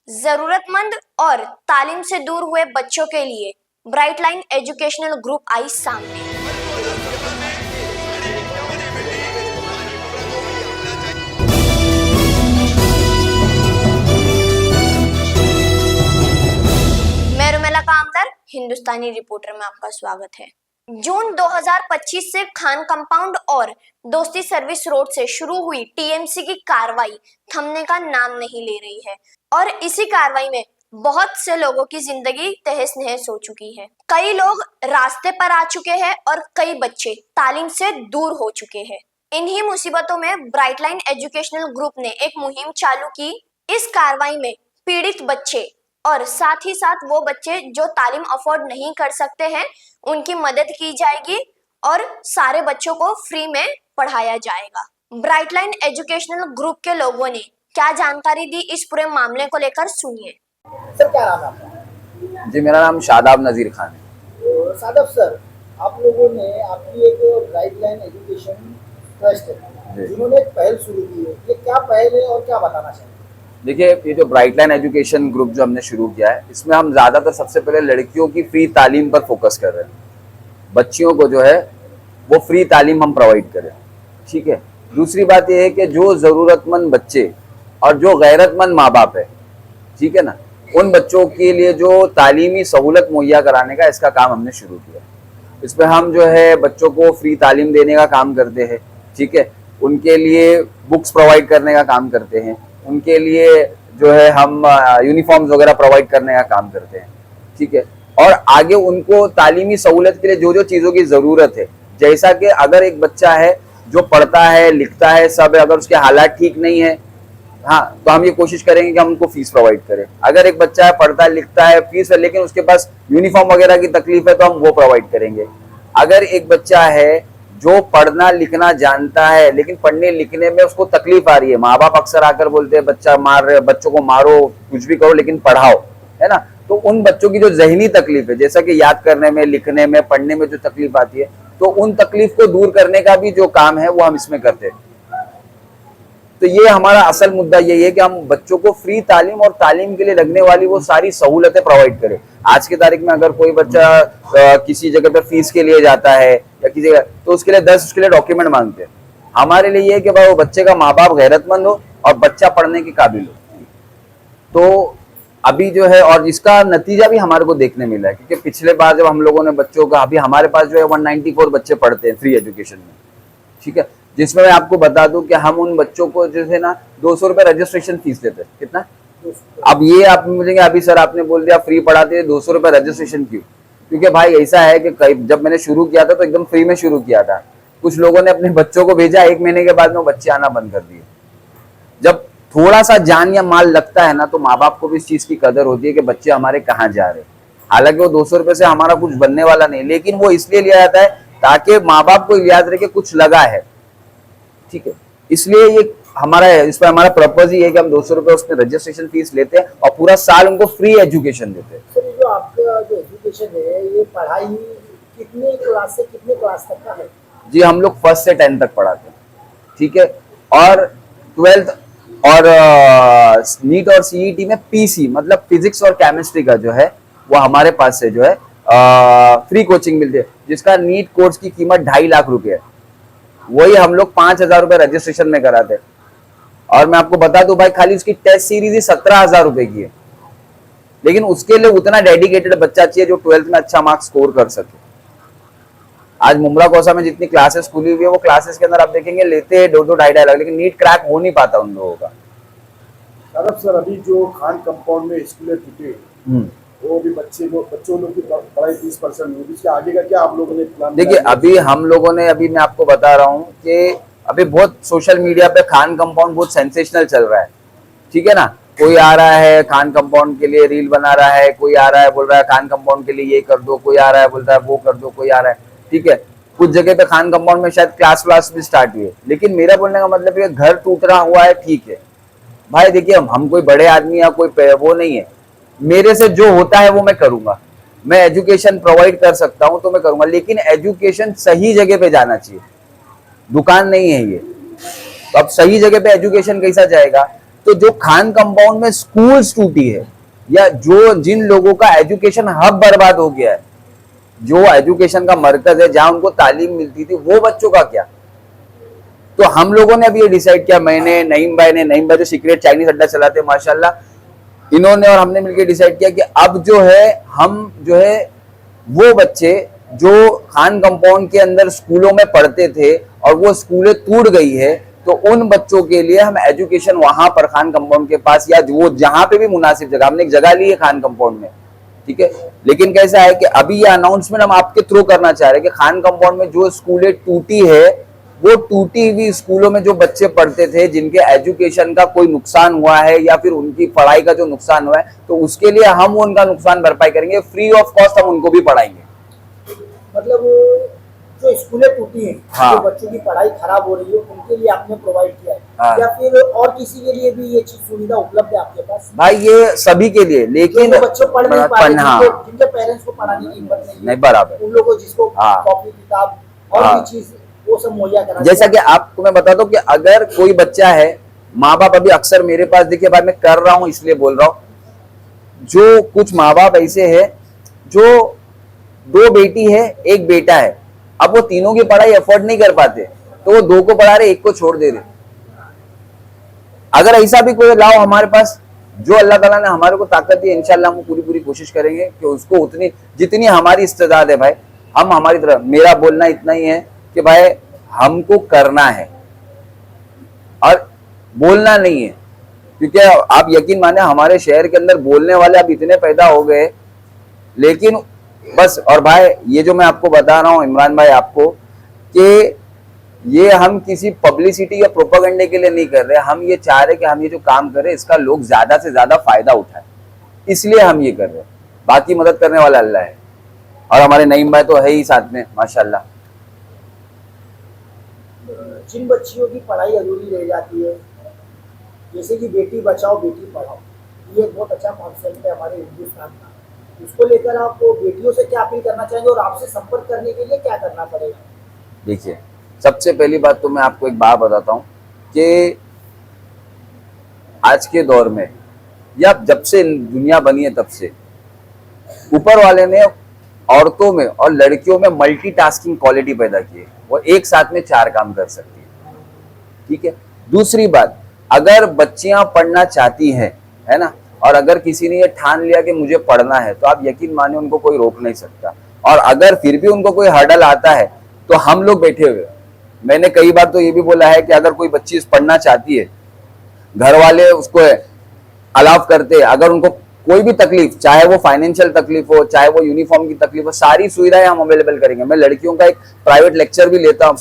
जरूरतमंद और तालीम से दूर हुए बच्चों के लिए bright line educational group I सामने। मैं रुमेला कामतर, हिंदुस्तानी रिपोर्टर में आपका स्वागत है। जून 2025 से खान कंपाउंड और दोस्ती सर्विस रोड से शुरू हुई टीएमसी की कार्रवाई थमने का नाम नहीं ले रही है और इसी कार्रवाई में बहुत से लोगों की जिंदगी तहस नहस हो चुकी है। कई लोग रास्ते पर आ चुके हैं और कई बच्चे तालीम से दूर हो चुके हैं। इन्हीं मुसीबतों में ब्राइट लाइन एजुकेशनल ग्रुप ने एक मुहिम चालू की। इस कार्रवाई में पीड़ित बच्चे और साथ ही साथ वो बच्चे जो तालीम अफोर्ड नहीं कर सकते हैं उनकी मदद की जाएगी और सारे बच्चों को फ्री में पढ़ाया जाएगा। ब्राइट लाइन एजुकेशनल ग्रुप के लोगों ने क्या जानकारी दी, इस पूरे मामले को लेकर सुनिए। सर, क्या नाम है आपका? जी, मेरा नाम शादाब नज़ीर खान है। तो शादाब सर, आप लोगों ने आपकी एक ब्राइट लाइन एजुकेशन ट्रस्ट है जिन्होंने एक पहल शुरू की है, ये क्या पहल है और क्या बताना चाहिए? देखिए, ये जो ब्राइट लाइन एजुकेशन ग्रुप जो हमने शुरू किया है, इसमें हम ज़्यादातर सबसे पहले लड़कियों की फ्री तालीम पर फोकस कर रहे हैं। बच्चियों को जो है वो फ्री तालीम हम प्रोवाइड करें, ठीक है। दूसरी बात ये है कि जो ज़रूरतमंद बच्चे और जो गैरतमंद माँ बाप है, ठीक है ना, उन बच्चों के लिए जो तालीमी सहूलत मुहैया कराने का इसका काम हमने शुरू किया। इसमें हम जो है बच्चों को फ्री तालीम देने का काम करते हैं, ठीक है। उनके लिए बुक्स प्रोवाइड करने का काम करते हैं, उनके लिए जो है हम यूनिफॉर्म्स वगैरह प्रोवाइड करने का काम करते हैं, ठीक है। और आगे उनको तालीमी सहूलत के लिए जो जो चीज़ों की ज़रूरत है, जैसा कि अगर एक बच्चा है जो पढ़ता है लिखता है सब है, अगर उसके हालात ठीक नहीं है, हाँ, तो हम ये कोशिश करेंगे कि हम उनको फीस प्रोवाइड करें। अगर एक बच्चा है पढ़ता लिखता है फीस है लेकिन उसके पास यूनिफॉर्म वगैरह की तकलीफ है तो हम वो प्रोवाइड करेंगे। अगर एक बच्चा है जो पढ़ना लिखना जानता है लेकिन पढ़ने लिखने में उसको तकलीफ आ रही है, माँ बाप अक्सर आकर बोलते हैं बच्चा मार रहे, बच्चों को मारो कुछ भी करो लेकिन पढ़ाओ, है ना, तो उन बच्चों की जो जहनी तकलीफ है, जैसा कि याद करने में लिखने में पढ़ने में जो तकलीफ आती है, तो उन तकलीफ को दूर करने का भी जो काम है वो हम इसमें करते हैं। तो ये हमारा असल मुद्दा यही है कि हम बच्चों को फ्री तालीम और तालीम के लिए लगने वाली वो सारी सहूलतें प्रोवाइड करें। आज की तारीख में अगर कोई बच्चा किसी जगह पर फीस के लिए जाता है या किसी जगह, तो उसके लिए 10 उसके लिए डॉक्यूमेंट मांगते हैं। हमारे लिए ये है कि भाई वो बच्चे का माँ बाप गैरतमंद हो और बच्चा पढ़ने के काबिल हो। तो अभी जो है, और इसका नतीजा भी हमारे को देखने मिला है, क्योंकि पिछले बार जब हम लोगों ने बच्चों का, अभी हमारे पास जो है 194 बच्चे पढ़ते हैं फ्री एजुकेशन में, ठीक है, जिसमें मैं आपको बता दूं कि हम उन बच्चों को जो है ना 200 रुपए रजिस्ट्रेशन फीस देते हैं। कितना? अब ये आप मुझे अभी सर आपने बोल दिया फ्री पढ़ाते हैं, 200 रुपए रजिस्ट्रेशन क्यों? क्योंकि भाई ऐसा है कि जब मैंने शुरू किया था तो एकदम फ्री में शुरू किया था। कुछ लोगों ने अपने बच्चों को भेजा, 1 महीने के बाद में बच्चे आना बंद कर दिए। जब थोड़ा सा जान या माल लगता है ना तो माँ बाप को भी इस चीज की कदर होती है कि बच्चे हमारे कहाँ जा रहे हैं। हालांकि वो 200 रुपए से हमारा कुछ बनने वाला नहीं, लेकिन वो इसलिए लिया जाता है ताकि माँ बाप को याद रहे कि कुछ लगा है, ठीक है। इसलिए ये हमारा, इस पर हमारा पर्पज ही है कि हम 200 रुपए उसमें रजिस्ट्रेशन फीस लेते हैं और पूरा साल उनको फ्री एजुकेशन देते हैं। सर, जो आपका जो एजुकेशन है, ये पढ़ाई कितने क्लास से कितने क्लास तक का है? जी, हम लोग 1st से 10 तक पढ़ाते हैं, ठीक है। और 12th और नीट और सीईटी में पीसी मतलब फिजिक्स और केमिस्ट्री का जो है वो हमारे पास से जो है फ्री कोचिंग मिलती है, जिसका नीट कोर्स की कीमत 2.5 लाख रुपए है। वही हम लोग 5,000 रुपए रजिस्ट्रेशन में कराते हैं। और मैं आपको बता दूं भाई, खाली उसकी टेस्ट सीरीज ही 17,000 रुपए की है, लेकिन उसके लिए उतना डेडिकेटेड बच्चा चाहिए जो 12th में अच्छा मार्क्स स्कोर कर सके। आज मुमरा कोसा में जितनी क्लासेस खुली हुई है, वो क्लासेस के अंदर आप देखेंगे लेते हैं 2-2 2.5 लाख, लेकिन नीट क्रैक हो नहीं पाता उन लोगों का। सर, अभी जो खान कंपाउंड में स्कूलें टूटे, वो भी बच्चों लोग की पढ़ाई 30% हुई, इसके आगे का क्या आप लोगों ने प्लान? देखिए, अभी हम लोगों ने, अभी मैं आपको बता रहा हूँ कि अभी बहुत सोशल मीडिया पे खान कंपाउंड बहुत सेंसेशनल चल रहा है, ठीक है ना। कोई आ रहा है खान कंपाउंड के लिए रील बना रहा है, कोई आ रहा है बोल रहा है खान कंपाउंड के लिए ये कर दो, कोई आ रहा है बोलता है वो कर दो, कोई आ रहा है, ठीक है। कुछ जगह पे खान कंपाउंड में शायद क्लास भी स्टार्ट हुई है, लेकिन मेरा बोलने का मतलब है घर टूट रहा हुआ है, ठीक है भाई। देखिए, हम कोई बड़े आदमी या कोई वो नहीं है, मेरे से जो होता है वो मैं करूंगा। मैं एजुकेशन प्रोवाइड कर सकता हूं तो मैं करूंगा, लेकिन एजुकेशन सही जगह पे जाना चाहिए, दुकान नहीं है ये। तो अब सही जगह पे एजुकेशन कैसा जाएगा? तो जो खान कंपाउंड में स्कूल्स टूटी है, या जो जिन लोगों का एजुकेशन हब बर्बाद हो गया है, जो एजुकेशन का मरकज है जहां उनको तालीम मिलती थी, वो बच्चों का क्या? तो हम लोगों ने अभी ये डिसाइड किया, मैंने, नईम भाई जो सीक्रेट चाइनीज अड्डा चलाते हैं माशाल्लाह, इन्होंने और हमने मिलकर डिसाइड किया कि अब जो है हम जो है वो बच्चे जो खान कंपाउंड के अंदर स्कूलों में पढ़ते थे और वो स्कूलें टूट गई है, तो उन बच्चों के लिए हम एजुकेशन वहां पर खान कंपाउंड के पास या वो जहां पे भी मुनासिब जगह, हमने एक जगह ली है खान कंपाउंड में, ठीक है। लेकिन कैसा है कि अभी ये अनाउंसमेंट हम आपके थ्रू करना चाह रहे हैं कि खान कंपाउंड में जो स्कूलें टूटी है, वो टूटी हुई स्कूलों में जो बच्चे पढ़ते थे, जिनके एजुकेशन का कोई नुकसान हुआ है या फिर उनकी पढ़ाई का जो नुकसान हुआ है, तो उसके लिए हम उनका नुकसान भरपाई करेंगे, फ्री ऑफ कॉस्ट हम उनको भी पढ़ाएंगे। मतलब जो स्कूलें टूटी हैं, हाँ। जो बच्चों की पढ़ाई खराब हो रही है, उनके लिए आपने प्रोवाइड किया है, हाँ। या फिर और किसी के लिए भी ये चीज सुविधा उपलब्ध है आपके पास? भाई ये सभी के लिए, लेकिन जो बच्चे पढ़ नहीं पा रहे, हाँ, जिनके पेरेंट्स को पढ़ाने की हिम्मत नहीं है, नहीं बराबर, उन लोगों को जिसको हाँ। कॉपी किताब और हाँ। भी चीज वो सब मुहैया करा, जैसा कि आपको मैं बता दूं कि अगर कोई बच्चा है, माँ बाप अभी अक्सर मेरे पास, देखिए भाई मैं कर रहा हूं इसलिए बोल रहा हूं, जो कुछ माँ बाप ऐसे है जो 2 बेटी है 1 बेटा है, अब वो तीनों की पढ़ाई अफोर्ड नहीं कर पाते, तो वो 2 को पढ़ा रहे, 1 को छोड़ दे रहे। अगर ऐसा भी कोई लाओ हमारे पास, जो अल्लाह ताला ने हमारे को ताकत दी, इंशाल्लाह हम पूरी कोशिश करेंगे कि उसको उतनी जितनी हमारी इस्तेदाद है भाई, हम हमारी तरफ, मेरा बोलना इतना ही है कि भाई हमको करना है और बोलना नहीं है, क्योंकि आप यकीन माने हमारे शहर के अंदर बोलने वाले अब इतने पैदा हो गए, लेकिन बस। और भाई ये जो मैं आपको बता रहा हूं इमरान भाई आपको, कि ये हम किसी पब्लिसिटी या प्रोपेगेंडे के लिए नहीं कर रहे, हम ये चाह रहे कि हम ये जो काम कर रहे हैं इसका लोग ज्यादा से ज्यादा फायदा उठाए, इसलिए हम ये कर रहे हैं। बाकी मदद करने वाला अल्लाह है, और हमारे नईम भाई तो है ही साथ में माशाल्लाह। जिन बच्चियों की पढ़ाई अधूरी रह जाती है, जैसे कि बेटी बचाओ बेटी पढ़ाओ, ये एक बहुत अच्छा कॉन्सेप्ट है हमारे हिंदुस्तान का, उसको लेकर आप बेटियों से क्या अपील करना चाहेंगे और आपसे संपर्क करने के लिए क्या करना पड़ेगा? देखिए, सबसे पहली बात तो मैं आपको एक बात बताता हूँ कि आज के दौर में, या जब से दुनिया बनी है तब से, ऊपर वाले ने औरतों में और लड़कियों में मल्टीटास्किंग क्वालिटी पैदा की है, वो एक साथ में 4 काम कर सकती है, ठीक है। दूसरी बात, अगर बच्चियां पढ़ना चाहती हैं, है ना, और अगर किसी ने ये ठान लिया कि मुझे पढ़ना है, तो आप यकीन मानिए उनको कोई रोक नहीं सकता। और अगर फिर भी उनको कोई हर्डल आता है, तो हम लोग बैठे हुए, मैंने कई बार तो ये भी बोला है कि अगर कोई बच्ची पढ़ना चाहती है, घर वाले उसको अलाउ करते हैं, अगर उनको कोई भी तकलीफ, चाहे वो फाइनेंशियल तकलीफ हो, चाहे वो यूनिफॉर्म की तकलीफ हो, सारी सुविधाएं हम अवेलेबल करेंगे। मैं लड़कियों का एक प्राइवेट लेक्चर भी लेता हूँ,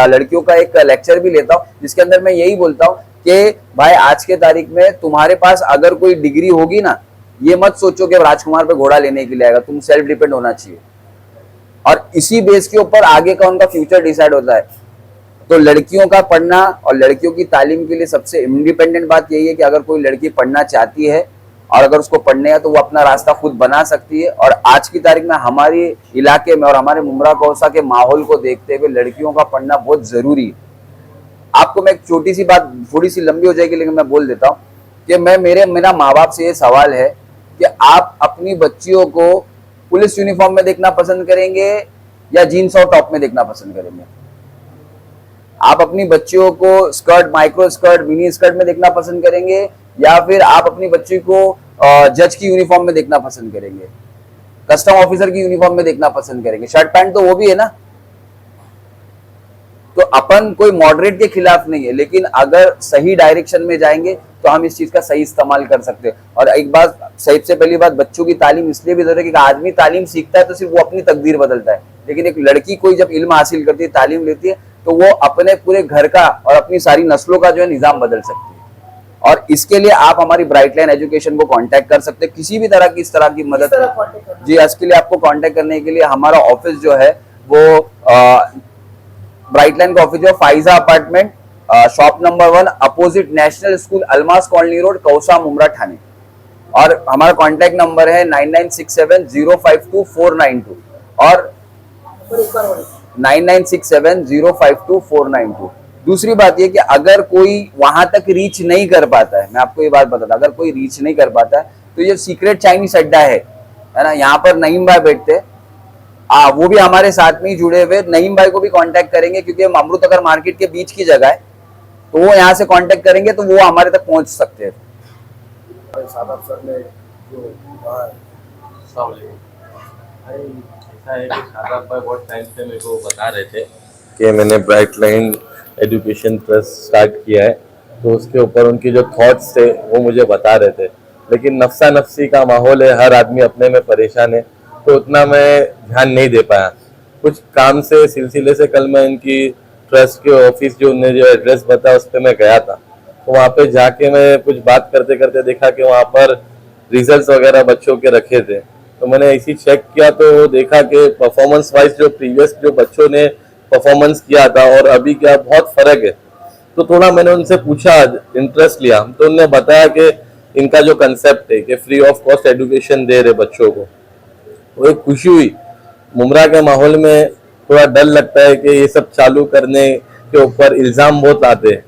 लड़कियों का एक लेक्चर भी लेता हूँ, जिसके अंदर मैं यही बोलता हूँ कि भाई आज के तारीख में तुम्हारे पास अगर कोई डिग्री होगी ना, ये मत सोचो कि राजकुमार पे घोड़ा लेने के लिए आएगा, तुम सेल्फ डिपेंड होना चाहिए, और इसी बेस के ऊपर आगे का उनका फ्यूचर डिसाइड होता है। तो लड़कियों का पढ़ना और लड़कियों की तालीम के लिए सबसे इंडिपेंडेंट बात यही है कि अगर कोई लड़की पढ़ना चाहती है और अगर उसको पढ़ने है, तो वो अपना रास्ता खुद बना सकती है। और आज की तारीख में हमारे इलाके में और हमारे मुमरा कौसा के माहौल को देखते हुए लड़कियों का पढ़ना बहुत जरूरी है। आपको मैं एक छोटी सी बात, थोड़ी सी लंबी हो जाएगी लेकिन मैं बोल देता हूँ कि मेरा माँ बाप से ये सवाल है कि आप अपनी बच्चियों को पुलिस यूनिफॉर्म में देखना पसंद करेंगे या जीन्स और टॉप में देखना पसंद करेंगे? आप अपनी बच्चियों को skirt, micro skirt, mini skirt में देखना पसंद करेंगे या फिर आप अपनी बच्ची को जज की यूनिफॉर्म में देखना पसंद करेंगे, कस्टम ऑफिसर की यूनिफॉर्म में देखना पसंद करेंगे? शर्ट पैंट तो वो भी है ना। तो अपन कोई मॉडरेट के खिलाफ नहीं है, लेकिन अगर सही डायरेक्शन में जाएंगे तो हम इस चीज का सही इस्तेमाल कर सकते हैं। और एक बात, सबसे पहली बात, बच्चों की तालीम इसलिए भी जरूरी है कि आदमी तालीम सीखता है तो सिर्फ वो अपनी तकदीर बदलता है, लेकिन एक लड़की कोई जब इल्म हासिल करती है, तालीम लेती है, तो वो अपने पूरे घर का और अपनी सारी नस्लों का जो है निजाम बदल सकती है। और इसके लिए आप हमारी ब्राइट लाइन एजुकेशन को कांटेक्ट कर सकते हैं, किसी भी तरह की इस तरह की मदद। जी, इसके लिए आपको कांटेक्ट करने के लिए हमारा ऑफिस जो है वो ब्राइट लाइन का ऑफिस जो Faiza apartment, shop number 1, opposite national school, Almas colony road, Kausa, Mumbra, Thane. और हमारा कांटेक्ट नंबर है 9967052492 और 9967052492। दूसरी बात ये कि अगर कोई वहां तक रीच नहीं कर पाता है, मैं आपको ये बात बताता, अगर कोई रीच नहीं कर पाता है तो ये सीक्रेट चाइनीज अड्डा है ना, यहाँ पर नईम भाई बैठते, वो भी हमारे साथ में ही जुड़े हुए। नईम भाई को भी कांटेक्ट करेंगे क्योंकि हम अमृतनगर मार्केट के बीच की जगह है, तो वो यहाँ से कांटेक्ट करेंगे तो वो हमारे तक पहुंच सकते हैं। सादाब सर ने जो कहा है, ऐसा है कि शादाब भाई बहुत टाइम से मेरे को बता रहे थे कि मैंने bright line education trust start किया है, तो उसके ऊपर उनके जो थॉट्स थे वो मुझे बता रहे थे, लेकिन नफ्सा नफ्सी का माहौल है, हर आदमी अपने में परेशान है, तो उतना मैं ध्यान नहीं दे पाया। कुछ काम से सिलसिले से कल मैं इनकी ट्रस्ट के ऑफिस जो उन्होंने जो एड्रेस बताया उस पर मैं गया था, तो वहाँ पे जाके मैं कुछ बात करते करते देखा कि वहाँ पर रिजल्ट्स वगैरह बच्चों के रखे थे, तो मैंने ऐसी चेक किया तो देखा कि परफॉर्मेंस वाइज जो प्रीवियस जो बच्चों ने परफॉर्मेंस किया था और अभी क्या बहुत फर्क है। तो थोड़ा मैंने उनसे पूछा, इंटरेस्ट लिया, तो उन्होंने बताया कि इनका जो कंसेप्ट है कि फ्री ऑफ कॉस्ट एजुकेशन दे रहे बच्चों को, तो एक खुशी हुई। मुमरा के माहौल में थोड़ा डर लगता है कि ये सब चालू करने के ऊपर इल्ज़ाम बहुत आते हैं।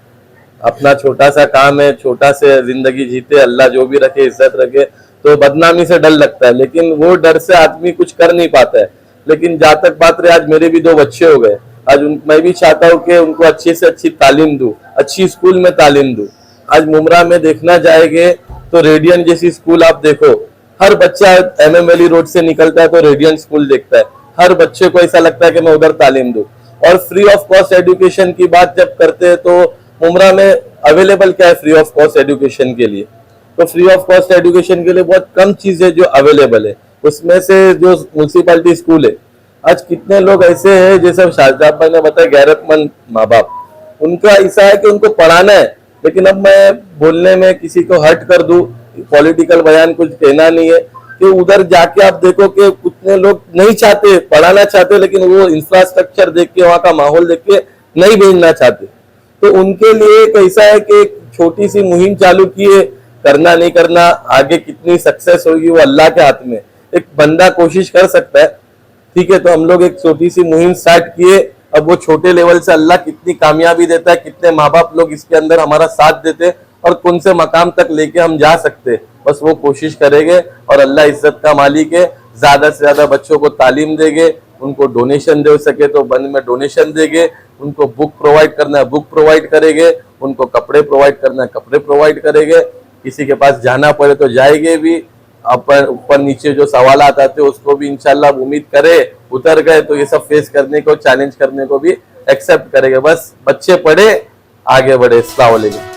अपना छोटा सा काम है, छोटा से जिंदगी जीते, अल्लाह जो भी रखे इज्जत रखे, तो बदनामी से डर लगता है, लेकिन वो डर से आदमी कुछ कर नहीं पाता है। लेकिन जहाँ तक बात रही, आज मेरे भी 2 बच्चे हो गए, आज मैं भी चाहता हूँ कि उनको अच्छी से अच्छी तालीम दूँ, अच्छी स्कूल में तालीम दूँ। आज मुमरा में देखना जाएंगे तो रेडियन जैसी स्कूल आप देखो, हर बच्चा MMLE रोड से निकलता है तो रेडियन स्कूल देखता है, हर बच्चे को ऐसा लगता है कि मैं उधर तालीम दूँ। और फ्री ऑफ कॉस्ट एजुकेशन की बात जब करते हैं तो मुमरा में अवेलेबल क्या है फ्री ऑफ कॉस्ट एजुकेशन के लिए? तो फ्री ऑफ कॉस्ट एजुकेशन के लिए बहुत कम चीजें जो अवेलेबल है, उसमें से जो म्यूनसिपैलिटी स्कूल है, आज कितने लोग ऐसे हैं जैसे शाहजाद भाई ने बताया गैरतमंद माँ बाप, उनका ऐसा है कि उनको पढ़ाना है, लेकिन अब मैं बोलने में किसी को हर्ट कर दूं, पॉलिटिकल बयान कुछ कहना नहीं है, कि उधर जाके आप देखो कि कितने लोग नहीं चाहते, पढ़ाना चाहते, लेकिन वो इंफ्रास्ट्रक्चर देख के, वहाँ का माहौल देख के नहीं भेजना चाहते। तो उनके लिए कैसा है कि एक छोटी सी मुहिम चालू की है, करना नहीं करना, आगे कितनी सक्सेस होगी वो अल्लाह के हाथ में। एक बंदा कोशिश कर सकता है, ठीक है, तो हम लोग एक छोटी सी मुहिम स्टार्ट किए, अब वो छोटे लेवल से अल्लाह कितनी कामयाबी देता है, कितने माँ बाप लोग इसके अंदर हमारा साथ देते और कौन से मकाम तक लेके हम जा सकते, बस वो कोशिश करेंगे और अल्लाह इज्जत का मालिक है, ज्यादा से ज्यादा बच्चों को तालीम देंगे, उनको डोनेशन दे सके तो बंद में डोनेशन देंगे, उनको बुक प्रोवाइड करना है बुक प्रोवाइड करेंगे, उनको कपड़े प्रोवाइड करना है कपड़े प्रोवाइड करेंगे, किसी के पास जाना पड़े तो जाएंगे भी, अपन ऊपर नीचे जो सवाल आते हैं उसको भी इंशाल्लाह उम्मीद करे उतर गए तो ये सब फेस करने को, चैलेंज करने को भी एक्सेप्ट करेंगे। बस बच्चे पढ़े, आगे बढ़े। अस्सलाम वालेकुम।